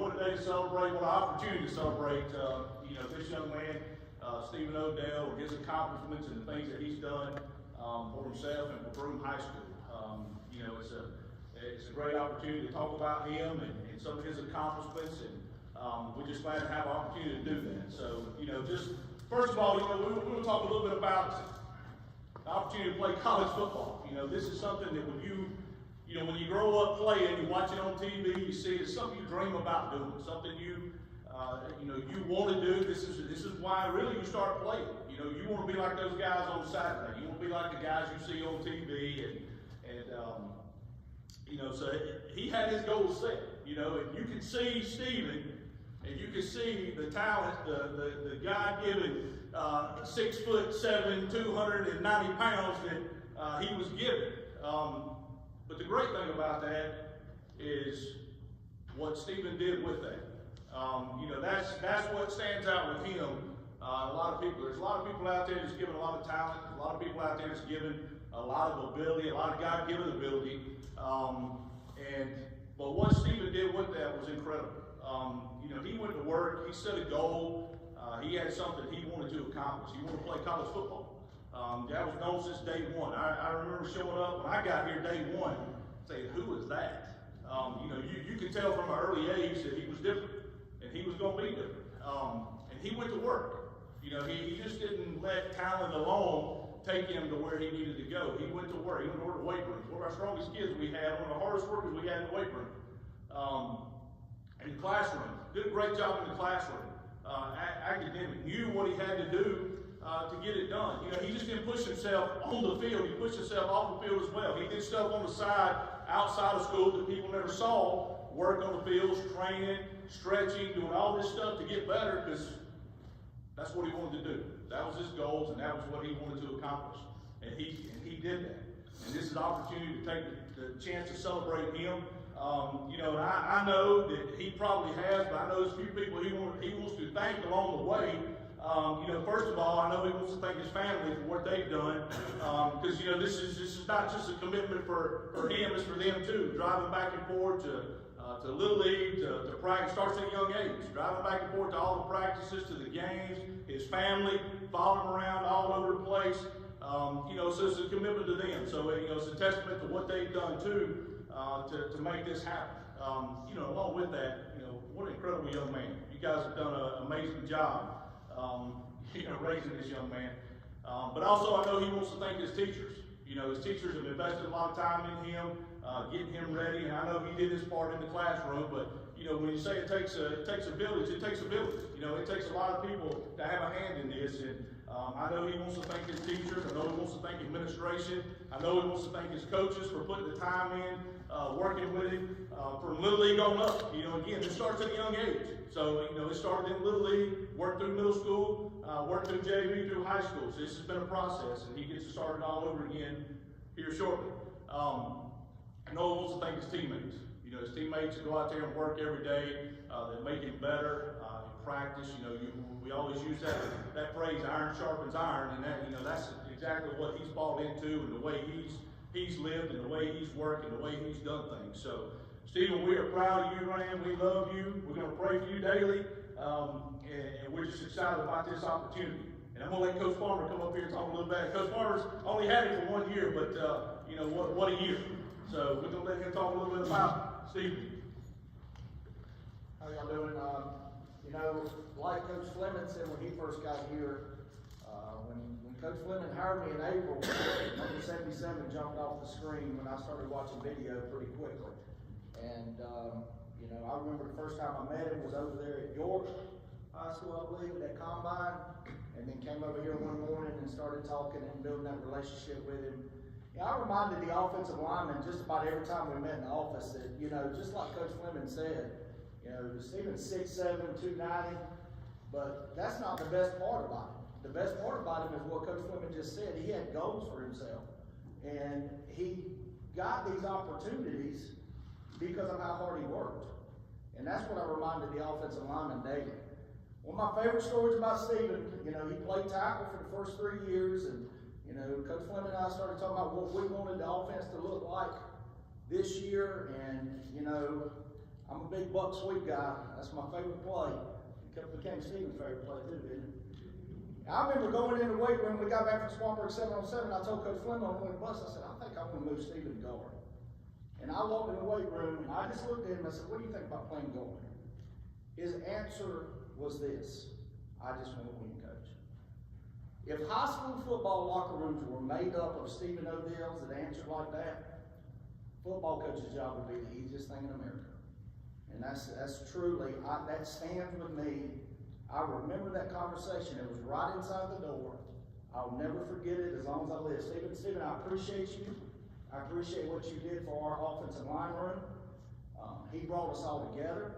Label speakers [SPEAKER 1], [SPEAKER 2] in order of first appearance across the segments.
[SPEAKER 1] what a day to celebrate, what an opportunity to celebrate, this young man, Stephen Odell, and his accomplishments and the things that he's done for himself and for Broome High School. It's a great opportunity to talk about him and some of his accomplishments, and we're just glad to have an opportunity to do that. So, just first of all, we're going to talk a little bit about the opportunity to play college football. This is something that when you grow up playing, you watch it on TV, you see it's something you dream about doing, something you want to do. This is why really you start playing. You want to be like those guys on Saturday. You want to be like the guys you see on TV, so he had his goals set. And you can see Stephen, and you can see the talent, the God-given 6'7", 290 pounds that he was given. But the great thing about that is what Stephen did with that. That's what stands out with him. There's a lot of people out there that's given a lot of talent. There's a lot of people out there that's given a lot of ability, a lot of God-given ability. But what Stephen did with that was incredible. He went to work. He set a goal. He had something he wanted to accomplish. He wanted to play college football. That was known since day one. I remember showing up when I got here day one, saying, "Who is that?" You could tell from an early age that he was different, and he was going to be different. And he went to work. He just didn't let talent alone take him to where he needed to go. He went to work. He went to work in the weight room. One of our strongest kids we had, one of the hardest workers we had in the weight room. In the classroom, did a great job in the classroom. Academic, knew what he had to do to get it done. He just didn't push himself on the field. He pushed himself off the field as well. He did stuff on the side, outside of school that people never saw. Work on the fields, training, stretching, doing all this stuff to get better because that's what he wanted to do. That was his goals, and that was what he wanted to accomplish. And he did that. And this is an opportunity to take the chance to celebrate him. And I know that he probably has, but I know there's a few people he wants to thank along the way. First of all, I know he wants to thank his family for what they've done, because this is not just a commitment for him; it's for them too. Driving back and forth to Little League, to practice, starts at a young age. Driving back and forth to all the practices, to the games. His family following him around all over the place. So it's a commitment to them. So it's a testament to what they've done too to make this happen. Along with that, what an incredible young man. You guys have done an amazing job. Raising this young man. But also I know he wants to thank his teachers. His teachers have invested a lot of time in him, getting him ready, and I know he did his part in the classroom, but when you say it takes a village, it takes a village. It takes a lot of people to have a hand in this, and I know he wants to thank his teachers. I know he wants to thank administration. I know he wants to thank his coaches for putting the time in, working with him from Little League on up. Again, it starts at a young age. So, it started in Little League, worked through middle school, worked through JV, through high school. So this has been a process, and he gets to start it all over again here shortly. I know he wants to thank his teammates. His teammates go out there and work every day. They make him better in practice. We always use that phrase, iron sharpens iron, and that's exactly what he's bought into, and the way he's lived, and the way he's worked, and the way he's done things. So, Stephen, we are proud of you, Rand. We love you. We're going to pray for you daily, and we're just excited about this opportunity. And I'm going to let Coach Farmer come up here and talk a little bit. Coach Farmer's only had it for 1 year, but what a year. So we're going to let him talk a little bit about Stephen.
[SPEAKER 2] How y'all doing? Like Coach Fleming said when he first got here, when Coach Fleming hired me in April, number 77 jumped off the screen when I started watching video pretty quickly. And, I remember the first time I met him was over there at York High School, I believe, at that combine. And then came over here one morning and started talking and building that relationship with him. I reminded the offensive lineman just about every time we met in the office that, just like Coach Fleming said, Stephen's 6'7", 290, but that's not the best part about him. The best part about him is what Coach Fleming just said. He had goals for himself. And he got these opportunities because of how hard he worked. And that's what I reminded the offensive lineman daily. One of my favorite stories about Stephen, he played tackle for the first 3 years, and Coach Fleming and I started talking about what we wanted the offense to look like this year, and I'm a big buck sweep guy. That's my favorite play. It became Stephen's favorite play too, didn't it? I remember going in the weight room, we got back from Swanberg 7-on-7, I told Coach Fleming on the way to the bus, I said, I think I want to move Stephen to guard. And I walked in the weight room, and I just looked at him and I said, what do you think about playing guard? His answer was this: I just want to win, Coach. If high school football locker rooms were made up of Stephen Odell's that answered like that, football coach's job would be the easiest thing in America. And that's truly, that stands with me. I remember that conversation. It was right inside the door. I'll never forget it as long as I live. Stephen, I appreciate you. I appreciate what you did for our offensive line room. He brought us all together.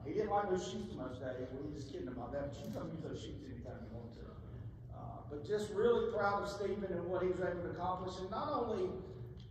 [SPEAKER 2] He didn't like those sheets most days. We were just kidding about that, but you can come use those sheets anytime you want to. But just really proud of Stephen and what he was able to accomplish, and not only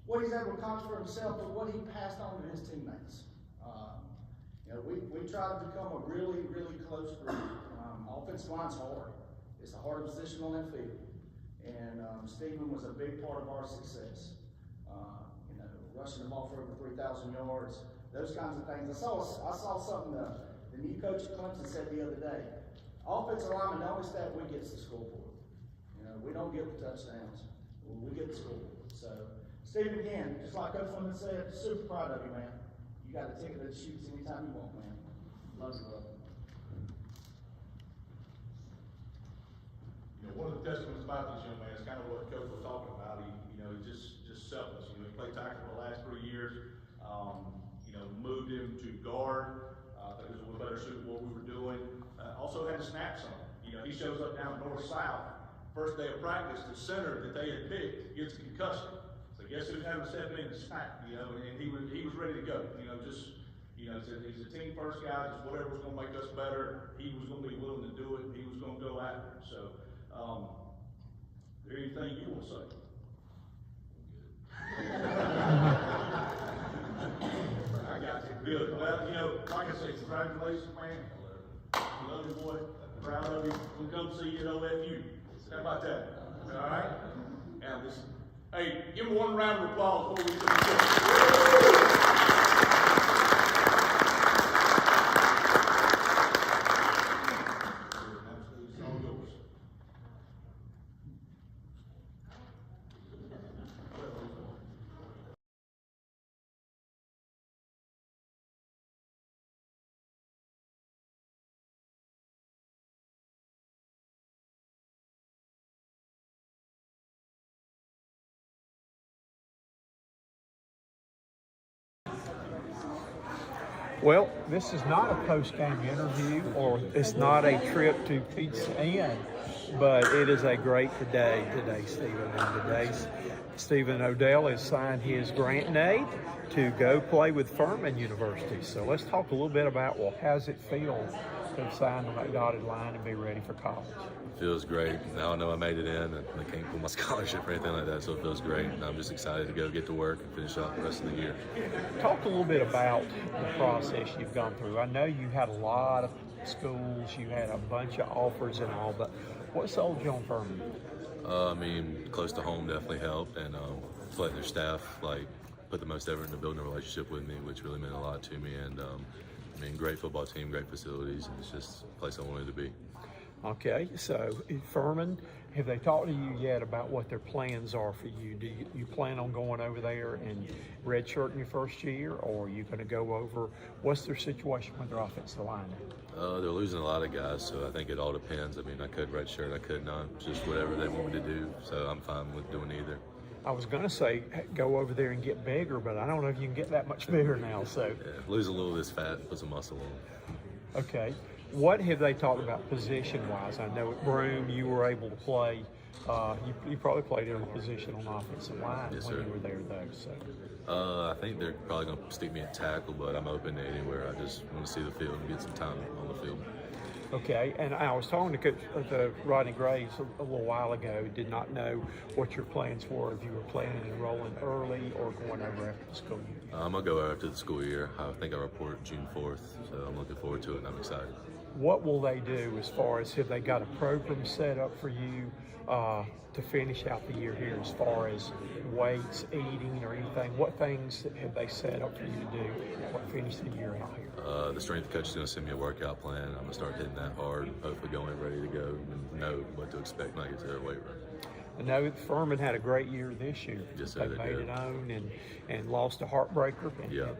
[SPEAKER 2] what he's able to accomplish for himself, but what he passed on to his teammates. We tried to become a really, really close group. Offensive line's hard. It's the hardest position on that field. And Stephen was a big part of our success. Rushing the ball for over 3,000 yards, those kinds of things. I saw something the new coach at Clemson said the other day. Offensive lineman, the only stat we get is the scoreboard. We don't get the touchdowns. We get the scoreboard. So, Stephen, again, just like Coach Fleming said, super proud of you, man. You got a ticket to the shoots anytime you want, man. Love you, brother.
[SPEAKER 1] One of the testaments about this young man is kind of what Coach was talking about. He just selfless. He played tackle for the last 3 years. Moved him to guard. I think it was a little better suit what we were doing. Also had to snap some. He shows up down north-south. First day of practice, the center that they had picked gets a concussion. So guess who's having to step in to snap? And he was ready to go. Said he's a team first guy. Just whatever was going to make us better, he was going to be willing to do it. He was going to go after it. So, is there anything you want to say? I got you. Good. Well, like I say, congratulations, man. Love you, boy. Proud of you. We'll come see you at OFU. How about that? All right? Now, listen. Hey, give him one round of applause before we finish.
[SPEAKER 3] Well, this is not a post-game interview, or it's not a trip to Pizza Inn, but it is a great today, Stephen. And today's Stephen Odell has signed his grant and aid to go play with Furman University. So let's talk a little bit about, how does it feel to have signed on that dotted line and be ready for college?
[SPEAKER 4] It feels great. Now I know I made it in, and they can't pull my scholarship or anything like that, so it feels great. And I'm just excited to go get to work and finish off the rest of the year.
[SPEAKER 3] Talk a little bit about the process you've gone through. I know you had a lot of schools, you had a bunch of offers and all, but what sold you on Furman?
[SPEAKER 4] Close to home definitely helped, and letting their staff put the most effort into building a relationship with me, which really meant a lot to me. And great football team, great facilities, and it's just a place I wanted to be.
[SPEAKER 3] Okay, so Furman, have they talked to you yet about what their plans are for you? Do you plan on going over there and redshirting your first year, or are you going to go over? What's their situation with their offensive line?
[SPEAKER 4] They're losing a lot of guys, so I think it all depends. I could redshirt, I could not, just whatever they want me to do. So I'm fine with doing either.
[SPEAKER 3] I was going to say go over there and get bigger, but I don't know if you can get that much bigger now. So
[SPEAKER 4] yeah, lose a little of this fat and put some muscle on.
[SPEAKER 3] Okay. What have they talked about position-wise? I know at Broome you were able to play. You probably played every position on the offensive line
[SPEAKER 4] yes,
[SPEAKER 3] when
[SPEAKER 4] sir.
[SPEAKER 3] you were there, though. So.
[SPEAKER 4] I think they're probably going to stick me at tackle, but I'm open to anywhere. I just want to see the field and get some time on the field.
[SPEAKER 3] Okay, and I was talking to Coach Rodney Graves a little while ago. Did not know what your plans were, if you were planning on enrolling early or going over after the school year.
[SPEAKER 4] I'm going to go after the school year. I think I report June 4th, so I'm looking forward to it and I'm excited.
[SPEAKER 3] What will they do as far as, have they got a program set up for you? to finish out the year here as far as weights, eating, or anything? What things have they set up for you to do? What finish the year out here?
[SPEAKER 4] The strength coach is going to send me a workout plan. I'm going to start hitting that hard, hopefully going ready to go and know what to expect when I get to their weight room.
[SPEAKER 3] I know Furman had a great year this year.
[SPEAKER 4] Yes, sir,
[SPEAKER 3] They
[SPEAKER 4] they
[SPEAKER 3] made
[SPEAKER 4] did.
[SPEAKER 3] it own and lost a heartbreaker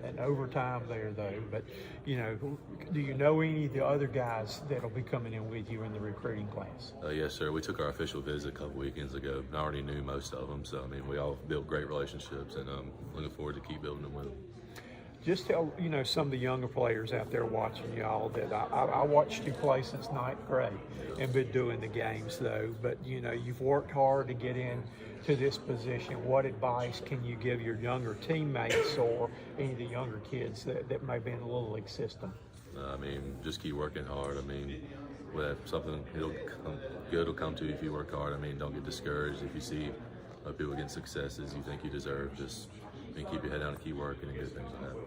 [SPEAKER 3] and overtime there, though. But, you know, do you know any of the other guys that'll be coming in with you in the recruiting class?
[SPEAKER 4] Yes, sir. We took our official visit a couple weekends ago. I already knew most of them, so, I mean, we all built great relationships, and I'm looking forward to keep building them with them.
[SPEAKER 3] Just tell, you know, some of the younger players out there watching y'all that I watched you play since ninth grade and been doing the games, though. But, you know, you've worked hard to get in to this position. What advice can you give your younger teammates or any of the younger kids that may be in the Little League system?
[SPEAKER 4] I mean, just keep working hard. I mean, something good will come to you if you work hard. I mean, don't get discouraged if you see people getting successes you think you deserve. Just keep your head down and keep working, and good things will happen.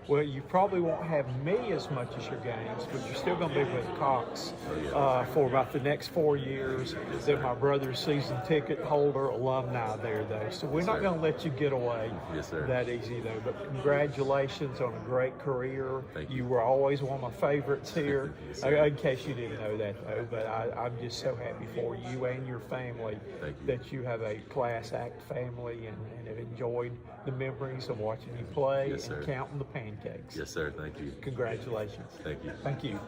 [SPEAKER 3] Well, you probably won't have me as much as your games, but you're still going to be with Cox for about the next 4 years. Then my brother's season ticket holder, alumni there, though. So we're not going to let you get away that easy, though. But congratulations on a great career.
[SPEAKER 4] Thank you.
[SPEAKER 3] You were always one of my favorites here,
[SPEAKER 4] Yes, sir.
[SPEAKER 3] in case you didn't know that, though. But I'm just so happy for you and your family that you have a class act family and have enjoyed the memories of watching you play
[SPEAKER 4] Yes,
[SPEAKER 3] and
[SPEAKER 4] sir.
[SPEAKER 3] counting the pancakes.
[SPEAKER 4] Yes, sir. Thank you.
[SPEAKER 3] Congratulations.
[SPEAKER 4] Thank you.
[SPEAKER 3] Thank you.